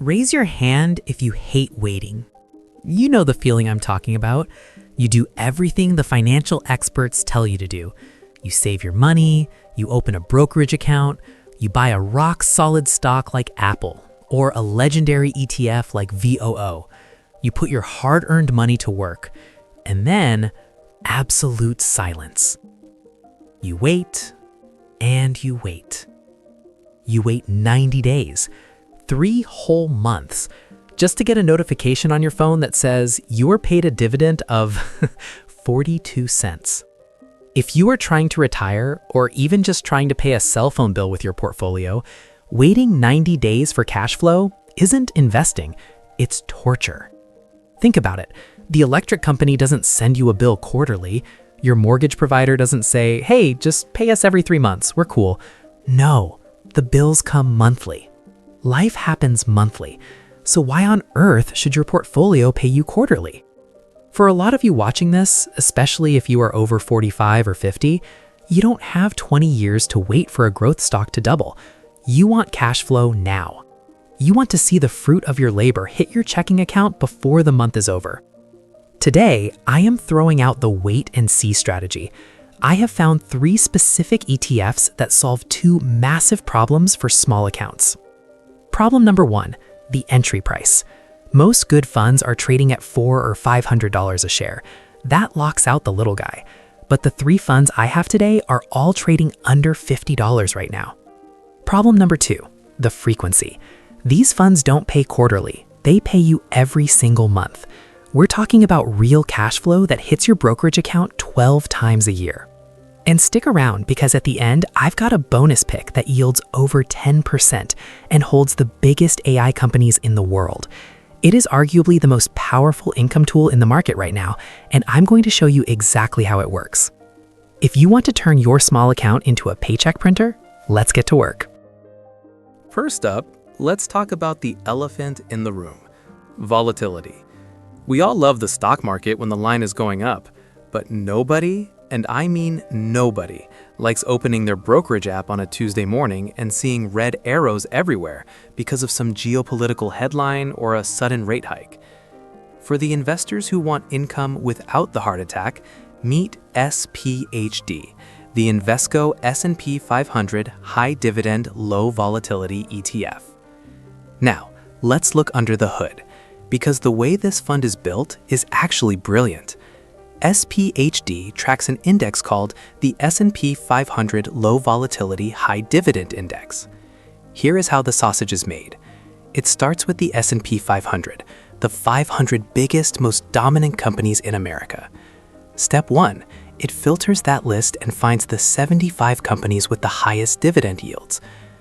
Raise your hand if you hate waiting. You know the feeling I'm talking about. You do everything the financial experts tell you to do. You save your money, you open a brokerage account, you buy a rock-solid stock like Apple, or a legendary ETF like VOO. You put your hard-earned money to work, and then absolute silence. You wait, and you wait. You wait 90 days, 3 whole months, just to get a notification on your phone that says you were paid a dividend of 42 cents. If you are trying to retire or even just trying to pay a cell phone bill with your portfolio, waiting 90 days for cash flow isn't investing, it's torture. Think about it. The electric company doesn't send you a bill quarterly. Your mortgage provider doesn't say, hey, just pay us every 3 months, we're cool. No, the bills come monthly. Life happens monthly. So why on earth should your portfolio pay you quarterly? For a lot of you watching this, especially if you are over 45 or 50, you don't have 20 years to wait for a growth stock to double. You want cash flow now. You want to see the fruit of your labor hit your checking account before the month is over. Today, I am throwing out the wait and see strategy. I have found 3 specific ETFs that solve 2 massive problems for small accounts. Problem number 1, the entry price. Most good funds are trading at $400 or $500 a share. That locks out the little guy. But the 3 funds I have today are all trading under $50 right now. Problem number 2, the frequency. These funds don't pay quarterly. They pay you every single month. We're talking about real cash flow that hits your brokerage account 12 times a year. And stick around because at the end, I've got a bonus pick that yields over 10% and holds the biggest AI companies in the world. It is arguably the most powerful income tool in the market right now, and I'm going to show you exactly how it works. If you want to turn your small account into a paycheck printer, let's get to work. First up, let's talk about the elephant in the room, volatility. We all love the stock market when the line is going up, but nobody, and I mean nobody, likes opening their brokerage app on a Tuesday morning and seeing red arrows everywhere because of some geopolitical headline or a sudden rate hike. For the investors who want income without the heart attack, meet SPHD, the Invesco S&P 500 High Dividend Low Volatility ETF. Now, let's look under the hood, because the way this fund is built is actually brilliant. SPHD tracks an index called the S&P 500 Low Volatility High Dividend Index. Here is how the sausage is made. It starts with the S&P 500, the 500 biggest, most dominant companies in America. Step 1, it filters that list and finds the 75 companies with the highest dividend yields.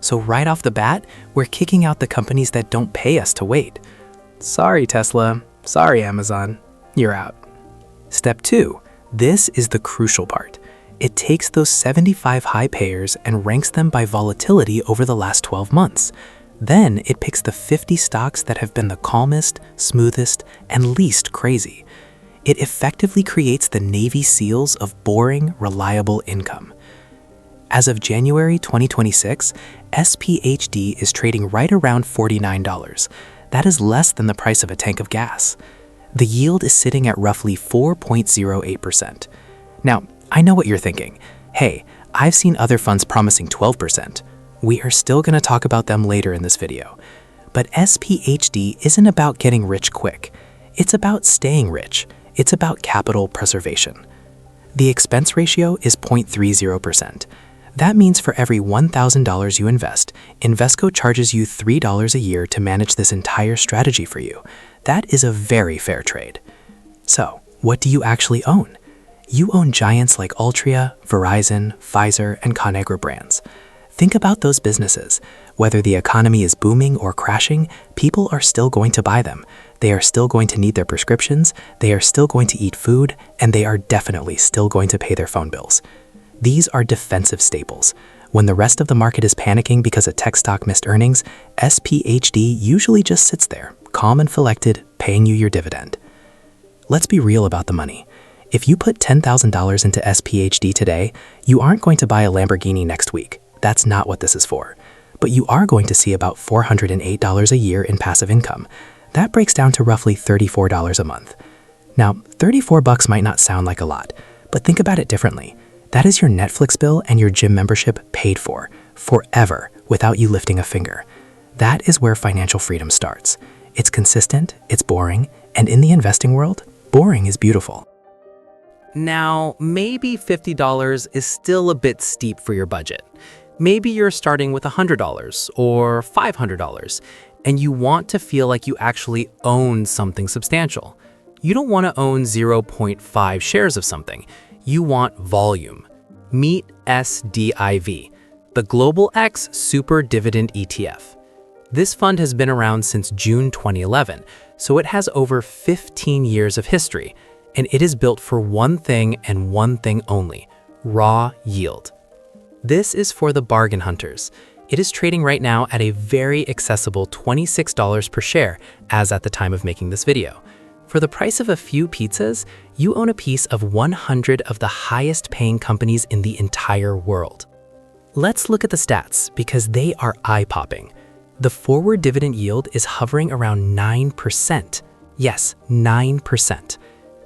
So right off the bat, we're kicking out the companies that don't pay us to wait. Sorry, Tesla. Sorry, Amazon. You're out. Step 2, this is the crucial part. It takes those 75 high payers and ranks them by volatility over the last 12 months. Then it picks the 50 stocks that have been the calmest, smoothest, and least crazy. It effectively creates the Navy SEALs of boring, reliable income. As of January 2026, SPHD is trading right around $49. That is less than the price of a tank of gas. The yield is sitting at roughly 4.08%. Now, I know what you're thinking. Hey, I've seen other funds promising 12%. We are still going to talk about them later in this video. But SPHD isn't about getting rich quick. It's about staying rich. It's about capital preservation. The expense ratio is 0.30%. That means for every $1,000 you invest, Invesco charges you $3 a year to manage this entire strategy for you. That is a very fair trade. So, what do you actually own? You own giants like Altria, Verizon, Pfizer, and Conagra brands. Think about those businesses. Whether the economy is booming or crashing, people are still going to buy them. They are still going to need their prescriptions, they are still going to eat food, and they are definitely still going to pay their phone bills. These are defensive staples. When the rest of the market is panicking because a tech stock missed earnings, SPHD usually just sits there, calm and collected, paying you your dividend. Let's be real about the money. If you put $10,000 into SPHD today, you aren't going to buy a Lamborghini next week. That's not what this is for. but you are going to see about $408 a year in passive income. That breaks down to roughly $34 a month. Now, $34 might not sound like a lot, but think about it differently. That is your Netflix bill and your gym membership paid for, forever, without you lifting a finger. That is where financial freedom starts. It's consistent, it's boring, and in the investing world, boring is beautiful. Now, maybe $50 is still a bit steep for your budget. Maybe you're starting with $100 or $500, and you want to feel like you actually own something substantial. You don't want to own 0.5 shares of something. You want volume. Meet SDIV, the Global X Super Dividend ETF. This fund has been around since June 2011, so it has over 15 years of history, and it is built for one thing and one thing only: raw yield. This is for the bargain hunters. It is trading right now at a very accessible $26 per share as at the time of making this video. For the price of a few pizzas, you own a piece of 100 of the highest paying companies in the entire world. Let's look at the stats because they are eye-popping. The forward dividend yield is hovering around 9%. Yes, 9%.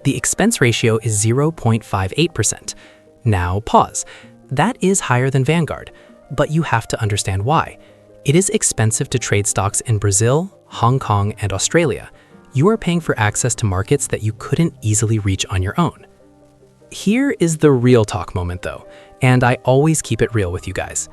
The expense ratio is 0.58%. Now pause. That is higher than Vanguard, but you have to understand why. It is expensive to trade stocks in Brazil, Hong Kong, and Australia. You are paying for access to markets that you couldn't easily reach on your own. Here is the real talk moment though, and I always keep it real with you guys.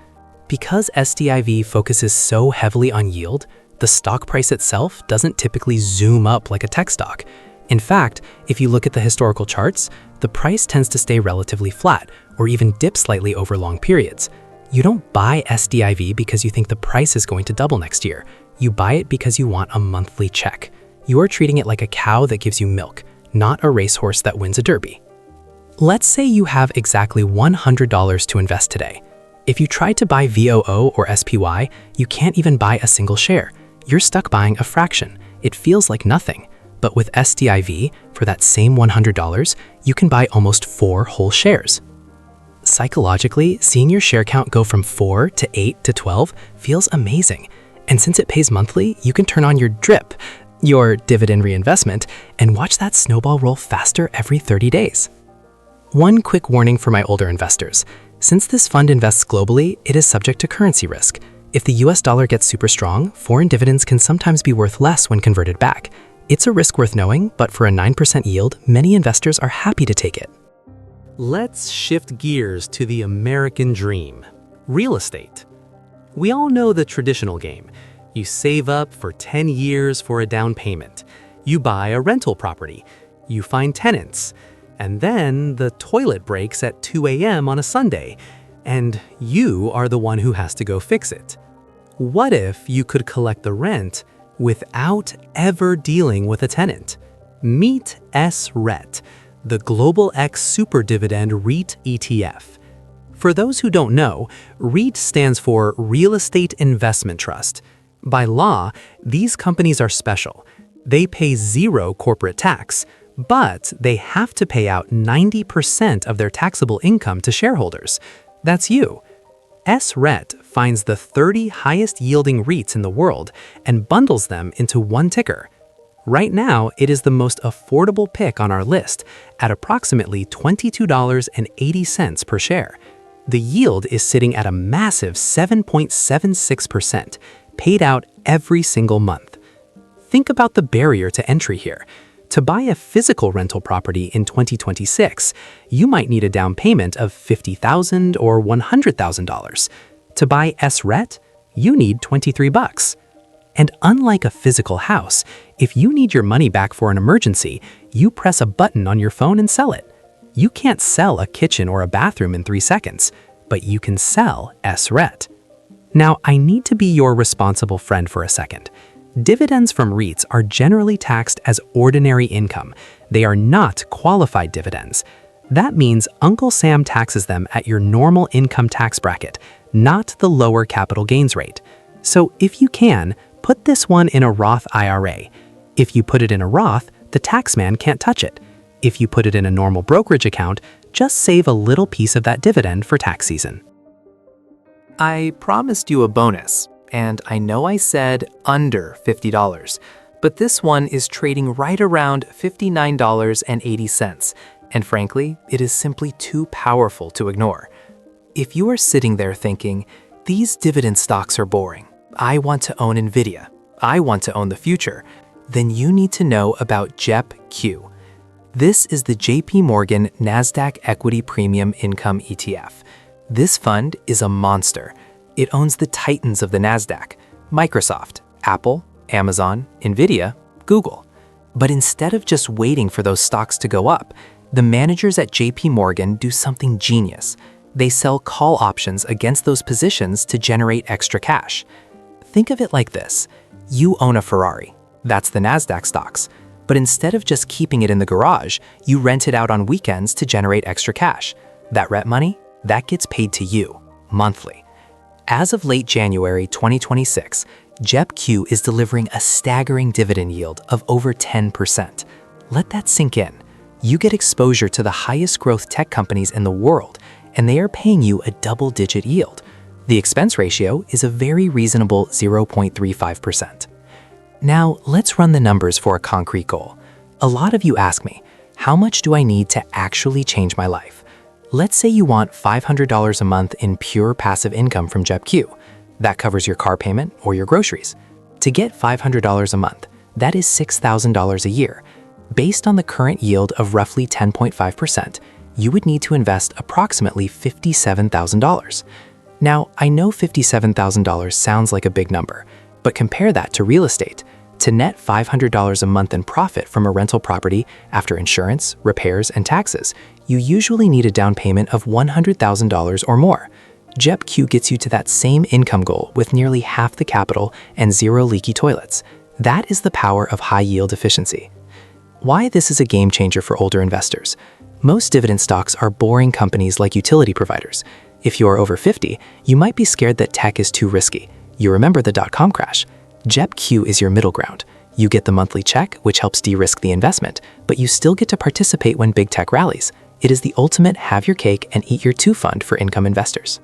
Because SDIV focuses so heavily on yield, the stock price itself doesn't typically zoom up like a tech stock. In fact, if you look at the historical charts, the price tends to stay relatively flat or even dip slightly over long periods. You don't buy SDIV because you think the price is going to double next year. You buy it because you want a monthly check. You are treating it like a cow that gives you milk, not a racehorse that wins a derby. Let's say you have exactly $100 to invest today. If you try to buy VOO or SPY, you can't even buy a single share. You're stuck buying a fraction. It feels like nothing. But with SDIV, for that same $100, you can buy almost 4 whole shares. Psychologically, seeing your share count go from 4 to 8 to 12 feels amazing. And since it pays monthly, you can turn on your DRIP, your dividend reinvestment, and watch that snowball roll faster every 30 days. One quick warning for my older investors. Since this fund invests globally, it is subject to currency risk. If the US dollar gets super strong, foreign dividends can sometimes be worth less when converted back. It's a risk worth knowing, but for a 9% yield, many investors are happy to take it. Let's shift gears to the American dream: real estate. We all know the traditional game. You save up for 10 years for a down payment. You buy a rental property. You find tenants. And then the toilet breaks at 2 a.m. on a Sunday, and you are the one who has to go fix it. What if you could collect the rent without ever dealing with a tenant? Meet SRET, the Global X Super Dividend REIT ETF. For those who don't know, REIT stands for Real Estate Investment Trust. By law, these companies are special. They pay 0 corporate tax, but they have to pay out 90% of their taxable income to shareholders. That's you. SRET finds the 30 highest yielding REITs in the world and bundles them into one ticker. Right now, it is the most affordable pick on our list at approximately $22.80 per share. The yield is sitting at a massive 7.76%, paid out every single month. Think about the barrier to entry here. To buy a physical rental property in 2026, you might need a down payment of $50,000 or $100,000. To buy SRET, you need $23. And unlike a physical house, if you need your money back for an emergency, you press a button on your phone and sell it. You can't sell a kitchen or a bathroom in 3 seconds, but you can sell SRET. Now, I need to be your responsible friend for a second. Dividends from REITs are generally taxed as ordinary income. They are not qualified dividends. That means Uncle Sam taxes them at your normal income tax bracket, not the lower capital gains rate. So if you can, put this one in a Roth IRA. If you put it in a Roth, the taxman can't touch it. If you put it in a normal brokerage account, just save a little piece of that dividend for tax season. I promised you a bonus, and I know I said under $50, but this one is trading right around $59.80, and frankly, it is simply too powerful to ignore. If you are sitting there thinking, these dividend stocks are boring, I want to own Nvidia, I want to own the future, then you need to know about JEPQ. This is the JPMorgan Nasdaq Equity Premium Income ETF. This fund is a monster. It owns the titans of the Nasdaq: Microsoft, Apple, Amazon, Nvidia, Google. But instead of just waiting for those stocks to go up, the managers at JPMorgan do something genius. They sell call options against those positions to generate extra cash. Think of it like this. You own a Ferrari. That's the Nasdaq stocks. But instead of just keeping it in the garage, you rent it out on weekends to generate extra cash. That rent money, that gets paid to you, monthly. As of late January 2026, JEPQ is delivering a staggering dividend yield of over 10%. Let that sink in. You get exposure to the highest growth tech companies in the world, and they are paying you a double-digit yield. The expense ratio is a very reasonable 0.35%. Now, let's run the numbers for a concrete goal. A lot of you ask me, how much do I need to actually change my life? Let's say you want $500 a month in pure passive income from JEPQ. That covers your car payment or your groceries. To get $500 a month, that is $6,000 a year. Based on the current yield of roughly 10.5%, you would need to invest approximately $57,000. Now, I know $57,000 sounds like a big number, but compare that to real estate. To net $500 a month in profit from a rental property after insurance, repairs, and taxes, you usually need a down payment of $100,000 or more. JEPQ gets you to that same income goal with nearly half the capital and zero leaky toilets. That is the power of high yield efficiency. Why this is a game changer for older investors. Most dividend stocks are boring companies like utility providers. If you are over 50, you might be scared that tech is too risky. You remember the dot-com crash. JEPQ is your middle ground. You get the monthly check, which helps de-risk the investment, but you still get to participate when big tech rallies. It is the ultimate have your cake and eat your too fund for income investors.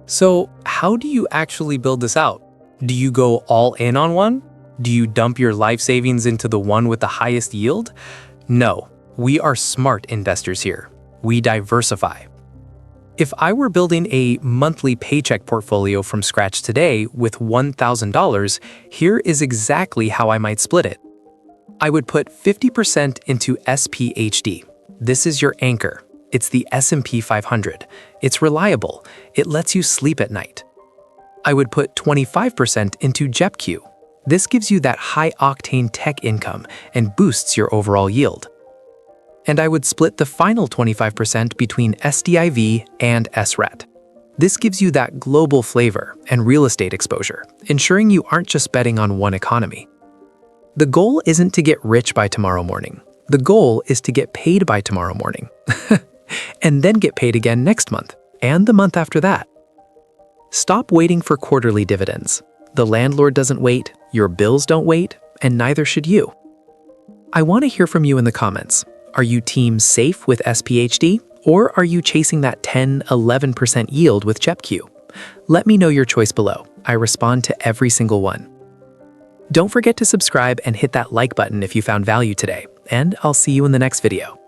So, how do you actually build this out? Do you go all in on one? Do you dump your life savings into the one with the highest yield? No, we are smart investors here. We diversify. If I were building a monthly Paycheck portfolio from scratch today with $1,000, here is exactly how I might split it. I would put 50% into SPHD. This is your anchor. It's the S&P 500. It's reliable. It lets you sleep at night. I would put 25% into JEPQ. This gives you that high-octane tech income and boosts your overall yield. And I would split the final 25% between SDIV and SRET. This gives you that global flavor and real estate exposure, ensuring you aren't just betting on one economy. The goal isn't to get rich by tomorrow morning. The goal is to get paid by tomorrow morning. And then get paid again next month, and the month after that. Stop waiting for quarterly dividends. The landlord doesn't wait, your bills don't wait, and neither should you. I want to hear from you in the comments. Are you team safe with SPHD, or are you chasing that 10–11% yield with JEPQ? Let me know your choice below. I respond to every single one. Don't forget to subscribe and hit that like button if you found value today, and I'll see you in the next video.